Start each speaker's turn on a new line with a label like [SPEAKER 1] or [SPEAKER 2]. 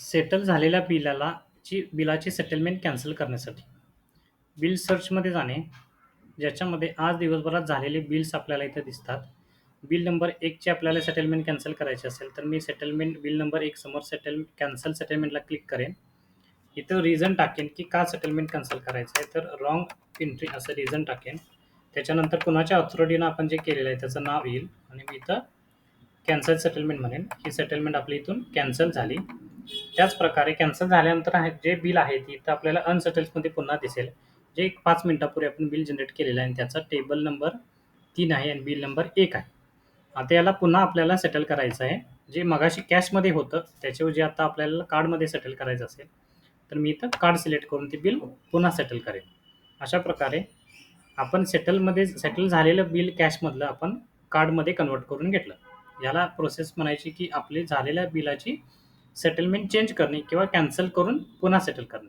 [SPEAKER 1] Settle झालेल्या बिलाची settlement cancel करण्यासाठी बिल सर्चमध्ये जाणे, ज्याच्यामध्ये आज दिवसभरात झालेले बिल्स आपल्याला इथे दिसतात. बिल नंबर 1 ची आपल्याला सेटलमेंट कॅन्सल करायची असेल, तर मी बिल नंबर 1 समोर कॅन्सल सेटलमेंटला क्लिक करेन. इथं रिझन टाकेन, की का सेटलमेंट कॅन्सल करायचं आहे, तर रॉंग एंट्री असं रिझन टाकेन. त्याच्यानंतर कुणाच्या ऑथॉरिटीनं आपण जे केलेलं आहे त्याचं नाव येईल आणि मी इथं कॅन्सल सेटलमेंट म्हणेन. ही सेटलमेंट आपली इथून कॅन्सल झाली. त्याचप्रकारे कॅन्सल झाल्यानंतर जे बिल आहे ते इथं आपल्याला अनसेटल्समध्ये पुन्हा दिसेल. जे एक 5 मिनिटापूर्वी आपण बिल जनरेट केलेलं आहे आणि त्याचा टेबल नंबर 3 आहे आणि बिल नंबर 1 आहे. आता याला पुन्हा आपल्याला सेटल करायचं आहे. जे मगाशी कॅशमध्ये होतं त्याच्याऐवजी आता आपल्याला कार्डमध्ये सेटल करायचं असेल, तर मी इथं कार्ड सिलेक्ट करून ते बिल पुन्हा सेटल करेन. अशा प्रकारे आपण सेटल झालेलं बिल कॅशमधलं आपण कार्डमध्ये कन्व्हर्ट करून घेतलं. याला प्रोसेस म्हणायची, की आपली झालेल्या बिलाची सेटलमेंट चेंज करणे किंवा कॅन्सल करून पुन्हा सेटल करणे.